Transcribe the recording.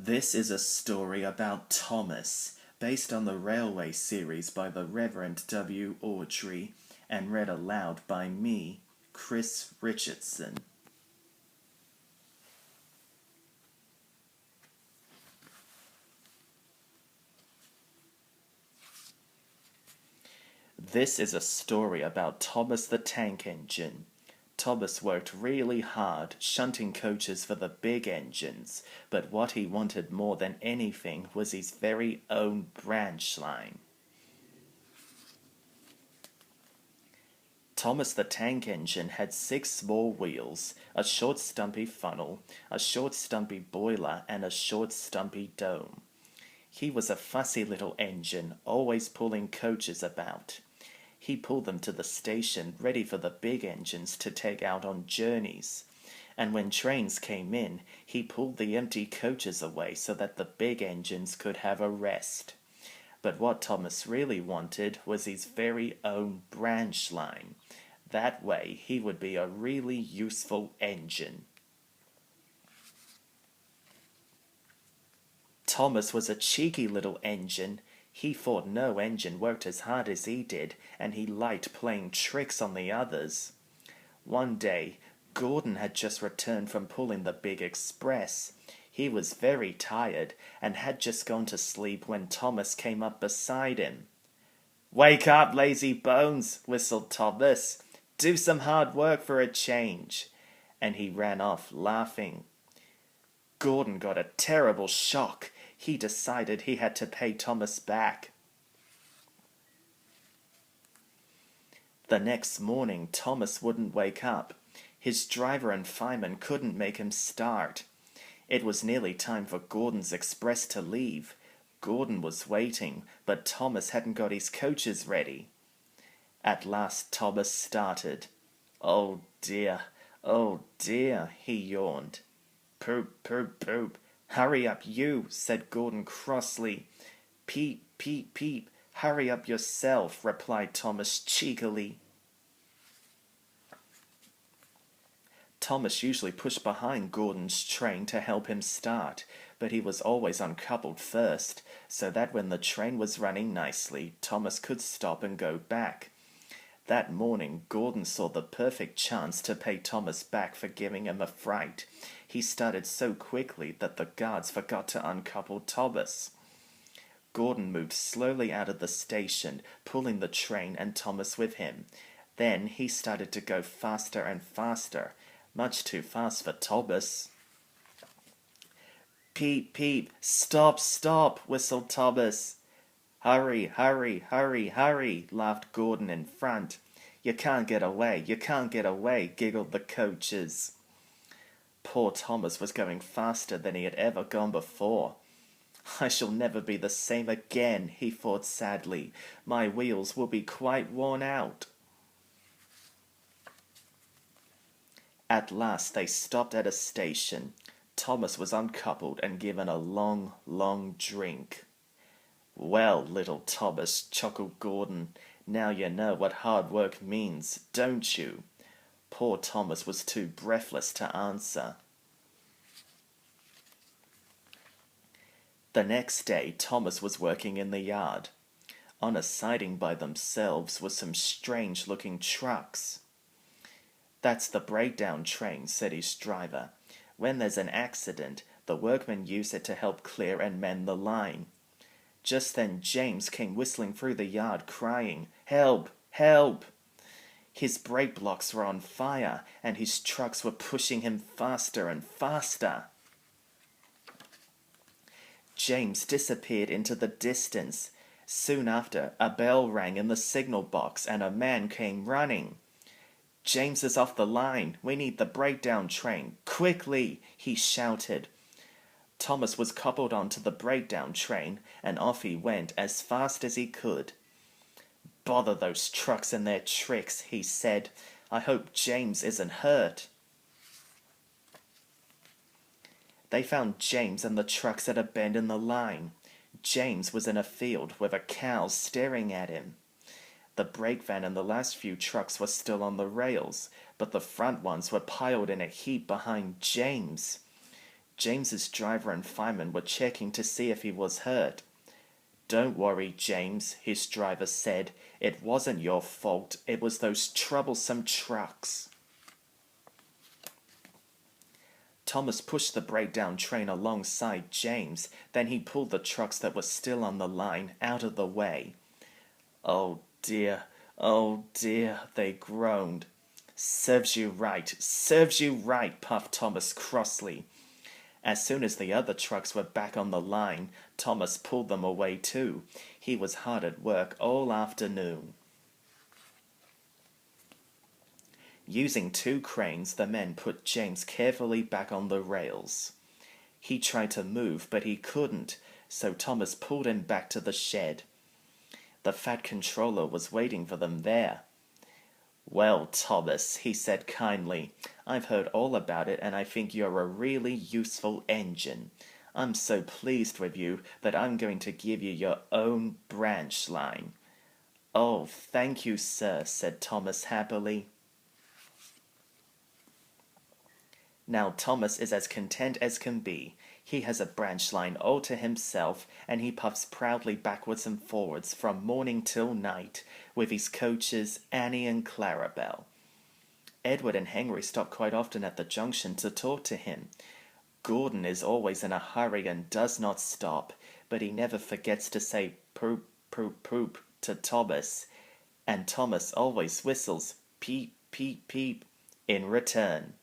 This is a story about Thomas, based on the Railway series by the Reverend W. Awdry, and read aloud by me, Chris Richardson. This is a story about Thomas the Tank Engine. Thomas worked really hard, shunting coaches for the big engines, but what he wanted more than anything was his very own branch line. Thomas the Tank Engine had 6 small wheels, a short stumpy funnel, a short stumpy boiler, and a short stumpy dome. He was a fussy little engine, always pulling coaches about. He pulled them to the station, ready for the big engines to take out on journeys. And when trains came in, he pulled the empty coaches away so that the big engines could have a rest. But what Thomas really wanted was his very own branch line. That way he would be a really useful engine. Thomas was a cheeky little engine. He thought no engine worked as hard as he did, and he liked playing tricks on the others. One day, Gordon had just returned from pulling the big express. He was very tired, and had just gone to sleep when Thomas came up beside him. "Wake up, lazy bones," whistled Thomas. "Do some hard work for a change." And he ran off, laughing. Gordon got a terrible shock. He decided he had to pay Thomas back. The next morning, Thomas wouldn't wake up. His driver and fireman couldn't make him start. It was nearly time for Gordon's express to leave. Gordon was waiting, but Thomas hadn't got his coaches ready. At last Thomas started. "Oh dear, he yawned. "Poop, poop, poop. Hurry up you," said Gordon crossly. "Peep, peep, peep. Hurry up yourself," replied Thomas cheekily. Thomas usually pushed behind Gordon's train to help him start, but he was always uncoupled first, so that when the train was running nicely, Thomas could stop and go back. That morning, Gordon saw the perfect chance to pay Thomas back for giving him a fright. He started so quickly that the guards forgot to uncouple Thomas. Gordon moved slowly out of the station, pulling the train and Thomas with him. Then he started to go faster and faster, much too fast for Thomas. "Peep, peep, stop, stop," whistled Thomas. "Hurry, hurry, hurry, hurry," laughed Gordon in front. "You can't get away, you can't get away," giggled the coaches. Poor Thomas was going faster than he had ever gone before. "I shall never be the same again," he thought sadly. "My wheels will be quite worn out." At last they stopped at a station. Thomas was uncoupled and given a long, long drink. "Well, little Thomas," chuckled Gordon, "now you know what hard work means, don't you?" Poor Thomas was too breathless to answer. The next day, Thomas was working in the yard. On a siding by themselves were some strange-looking trucks. "That's the breakdown train," said his driver. "When there's an accident, the workmen use it to help clear and mend the line." Just then James came whistling through the yard, crying, "Help! Help!" His brake blocks were on fire, and his trucks were pushing him faster and faster. James disappeared into the distance. Soon after, a bell rang in the signal box, and a man came running. "James is off the line. We need the breakdown train. Quickly!" he shouted. Thomas was coupled onto the breakdown train, and off he went as fast as he could. "Bother those trucks and their tricks," he said. "I hope James isn't hurt." They found James and the trucks at a bend in the line. James was in a field with a cow staring at him. The brake van and the last few trucks were still on the rails, but the front ones were piled in a heap behind James. James's driver and fireman were checking to see if he was hurt. "Don't worry, James," his driver said. "It wasn't your fault. It was those troublesome trucks." Thomas pushed the breakdown train alongside James. Then he pulled the trucks that were still on the line out of the way. "Oh dear, they groaned. Serves you right, puffed Thomas crossly. As soon as the other trucks were back on the line, Thomas pulled them away too. He was hard at work all afternoon. Using 2 cranes, the men put James carefully back on the rails. He tried to move, but he couldn't, so Thomas pulled him back to the shed. The fat controller was waiting for them there. "Well, Thomas," he said kindly, "I've heard all about it, and I think you're a really useful engine. I'm so pleased with you that I'm going to give you your own branch line." "Oh, thank you, sir," said Thomas happily. Now Thomas is as content as can be. He has a branch line all to himself, and he puffs proudly backwards and forwards from morning till night with his coaches Annie and Clarabelle. Edward and Henry stop quite often at the junction to talk to him. Gordon is always in a hurry and does not stop, but he never forgets to say poop, poop, poop to Thomas, and Thomas always whistles peep, peep, peep in return.